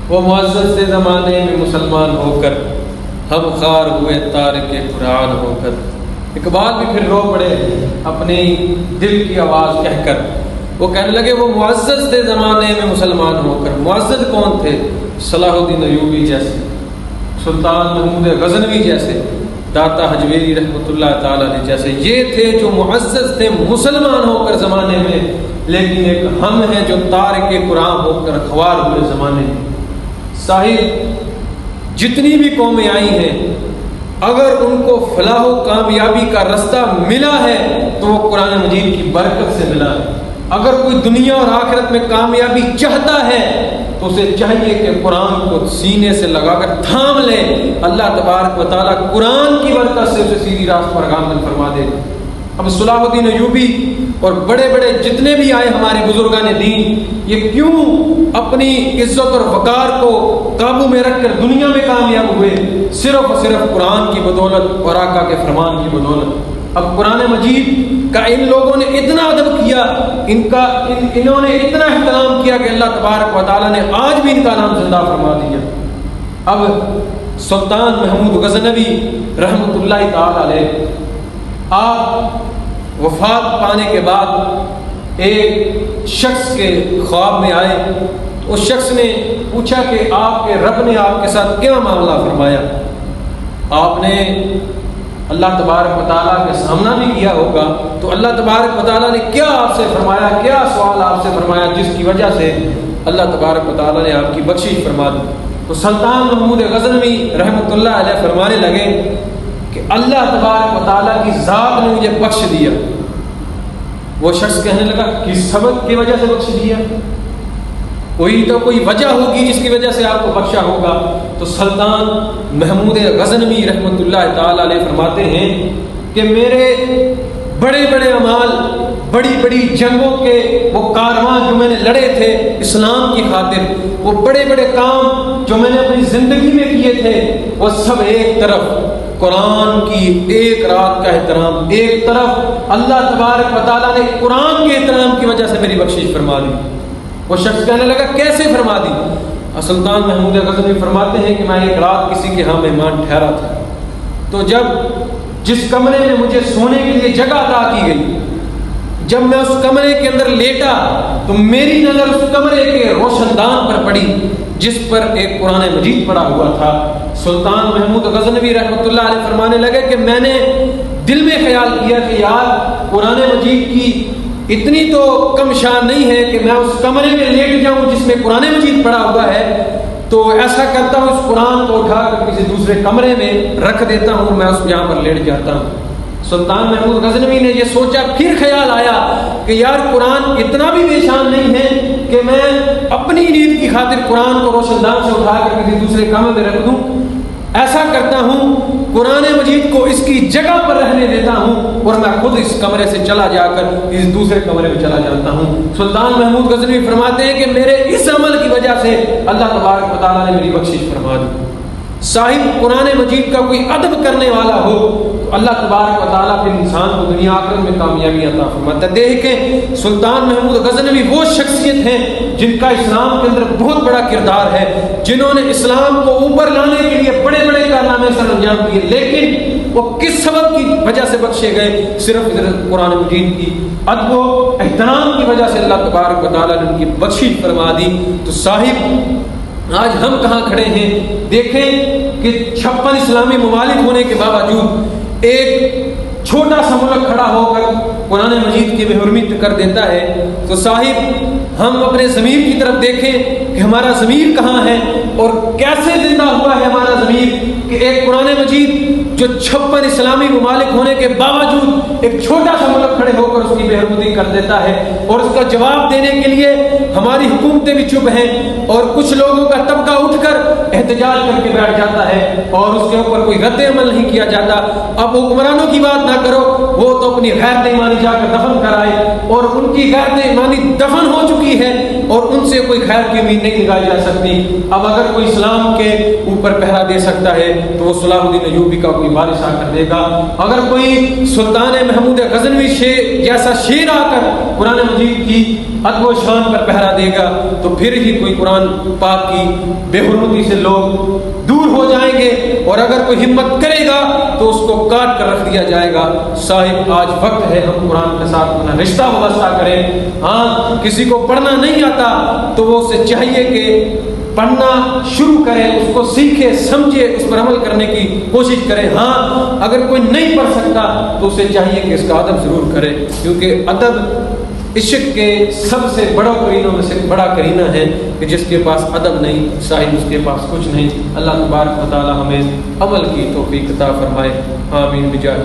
وہ معزز سے زمانے میں مسلمان ہو کر ہم خار ہوئے تارک قرآن ہو کر۔ اقبال بھی پھر رو پڑے اپنی دل کی آواز کہہ کر، وہ کہنے لگے وہ معزز تھے زمانے میں مسلمان ہو کر۔ معزز کون تھے؟ صلاح الدین ایوبی جیسے، سلطان محمود غزنوی جیسے، داتا حجویری رحمۃ اللہ تعالیٰ علیہ جیسے، یہ تھے جو معزز تھے مسلمان ہو کر زمانے میں، لیکن ایک ہم ہیں جو تارک قرآن ہو کر خوار ہوئے زمانے میں۔ صاحب جتنی بھی قومیں آئی ہیں، اگر ان کو فلاح و کامیابی کا رستہ ملا ہے تو وہ قرآن مجید کی برکت سے ملا ہے۔ اگر کوئی دنیا اور آخرت میں کامیابی چاہتا ہے تو اسے چاہیے کہ قرآن کو سینے سے لگا کر تھام لے۔ اللہ تبارک و تعالیٰ قرآن کی برکت سے اسے سیدھی راست پر گامزن فرما دے۔ اب صلاح الدین ایوبی اور بڑے بڑے جتنے بھی آئے ہمارے بزرگان دین، یہ کیوں اپنی عزت اور وقار کو قابو میں رکھ کر دنیا میں کامیاب ہوئے؟ صرف اور صرف قرآن کی بدولت اور آقا کے فرمان کی بدولت۔ اب قرآن مجید کا ان لوگوں نے اتنا ادب کیا، انہوں نے اتنا احترام کیا کہ اللہ تبارک و تعالیٰ نے آج بھی ان کا نام زندہ فرما دیا۔ اب سلطان محمود غزنوی رحمۃ اللہ تعالیٰ علیہ، آپ وفات پانے کے بعد ایک شخص کے خواب میں آئے۔ اس شخص نے پوچھا کہ آپ کے رب نے آپ کے ساتھ کیا معاملہ فرمایا؟ آپ نے اللہ تبارک و تعالیٰ کے سامنا بھی کیا ہوگا، تو اللہ تبارک و تعالیٰ نے کیا آپ سے فرمایا، کیا سوال آپ سے فرمایا جس کی وجہ سے اللہ تبارک و تعالیٰ نے آپ کی بخشش فرما دی؟ تو سلطان محمود غزنوی رحمۃ اللہ علیہ فرمانے لگے کہ اللہ تبارک و تعالیٰ کی ذات نے مجھے بخش دیا۔ وہ شخص کہنے لگا کس سبب کی وجہ سے بخش دیا؟ کوئی وجہ ہوگی جس کی وجہ سے آپ کو بخشا ہوگا۔ تو سلطان محمود غزنوی رحمۃ اللہ تعالیٰ علیہ فرماتے ہیں کہ میرے بڑے بڑے اعمال، بڑی بڑی جنگوں کے وہ کارواں جو میں نے لڑے تھے اسلام کی خاطر، وہ بڑے بڑے کام جو میں نے اپنی زندگی میں کیے تھے، وہ سب ایک طرف قرآن کی ایک رات کا احترام، ایک طرف اللہ تبارک و تعالیٰ نے قرآن کے احترام کی وجہ سے میری بخشش فرما دی۔ وہ شخص کہنے لگا کیسے فرما دی؟ سلطان محمود غزنوی فرماتے ہیں کہ میں ایک رات کسی کے ہاں مہمان ٹھہرا تھا، تو جس کمرے میں مجھے سونے کے لیے جگہ عطا کی گئی، جب میں اس کمرے کے اندر لیٹا تو میری نظر اس کمرے کے روشن دان پر پڑی جس پر ایک قرآن مجید پڑا ہوا تھا۔ سلطان محمود غزنوی رحمۃ اللہ علیہ فرمانے لگے کہ میں نے دل میں خیال کیا کہ یار قرآن مجید کی اتنی تو کم شان نہیں ہے کہ میں اس کمرے میں لیٹ جاؤں جس میں قرآن مجید پڑا ہوا ہے، تو ایسا کرتا ہوں اس قرآن کو اٹھا کر کسی دوسرے کمرے میں رکھ دیتا ہوں، میں اس یہاں پر لیٹ جاتا ہوں۔ سلطان محمود غزنوی نے یہ سوچا، پھر خیال آیا کہ یار قرآن اتنا بھی بے شان نہیں ہے کہ میں اپنی نیند کی خاطر قرآن کو روشن دان سے اٹھا کر کسی دوسرے کمرے میں رکھ دوں۔ ایسا کرتا ہوں قرآن مجید کو اس کی جگہ پر رہنے دیتا ہوں اور میں خود اس کمرے سے چلا جا کر اس دوسرے کمرے میں چلا جاتا ہوں۔ سلطان محمود غزنوی فرماتے ہیں کہ میرے اس عمل کی وجہ سے اللہ تبارک و تعالیٰ نے میری بخشش فرما دی۔ صاحب قرآن مجید کا کوئی ادب کرنے والا ہو تو اللہ تبارک و تعالیٰ پھر انسان کو دنیا آخرت میں کامیابی عطا فرماتا ہے۔ دیکھیں سلطان محمود غزنوی وہ شخصیت ہیں جن کا اسلام کے اندر بہت بڑا کردار ہے، جنہوں نے اسلام کو اوپر لانے کے لیے بڑے بڑے کارنامے سر انجام دیے، لیکن وہ کس سبب کی وجہ سے بخشے گئے؟ صرف قرآن مجید کی ادب و احترام کی وجہ سے اللہ تبارک و تعالیٰ نے ان کی بخشش فرما دی۔ تو صاحب آج ہم کہاں کھڑے ہیں؟ دیکھیں کہ 56 اسلامی ممالک ہونے کے باوجود ایک چھوٹا سا ملک کھڑا ہو کر قرآن مجید کی بے حرمت کر دیتا ہے۔ تو صاحب ہم اپنے ضمیر کی طرف دیکھیں کہ ہمارا ضمیر کہاں ہے اور کیسے زندہ ہوا ہے ہمارا ضمیر کہ ایک قرآن مجید جو 56 اسلامی ممالک ہونے کے باوجود ایک چھوٹا سا ملک کھڑے ہو کر اس کی بے حرمتی کر دیتا ہے، اور اس کا جواب دینے کے لیے ہماری حکومتیں بھی چپ ہیں اور کچھ لوگوں کا طبقہ اٹھ کر احتجاج کر کے بیٹھ جاتا ہے اور اس کے اوپر کوئی رد عمل نہیں کیا جاتا۔ اب حکمرانوں کی بات نہ کرو، وہ تو اپنی غیرت ایمانی جا کر دفن کرائے اور ان کی غیرت ایمانی دفن ہو چکی ہے، اور ان سے کوئی خیر کی امید نہیں لگائی جا سکتی۔ اب اگر کوئی اسلام کے اوپر پہرا دے سکتا ہے تو وہ صلاح الدین ایوبی کا کوئی وارث آ کر دے گا۔ اگر کوئی سلطان محمود غزنوی جیسا شیر آ کر قرآن مجید کی ادب و شان پر پہرا دے گا تو پھر ہی کوئی قرآن پاک کی بے حرمتی سے لوگ دور ہو جائیں گے، اور اگر کوئی ہمت کرے گا تو اس کو کاٹ کر رکھ دیا جائے گا۔ صاحب آج وقت ہے ہم قرآن کے ساتھ اپنا رشتہ وابستہ کریں۔ ہاں کسی کو پڑھنا نہیں آتا تو وہ اسے چاہیے کہ پڑھنا شروع کرے، اس کو سیکھے سمجھے، اس پر عمل کرنے کی کوشش کرے۔ ہاں اگر کوئی نہیں پڑھ سکتا تو اسے چاہیے کہ اس کا ادب ضرور کرے، کیونکہ ادب عشق کے سب سے بڑا کرینوں میں سے بڑا کرینہ ہے کہ جس کے پاس ادب نہیں صاحب اس کے پاس کچھ نہیں۔ اللہ تبارک و تعالی ہمیں عمل کی توفیق عطا فرمائے، آمین بجاہ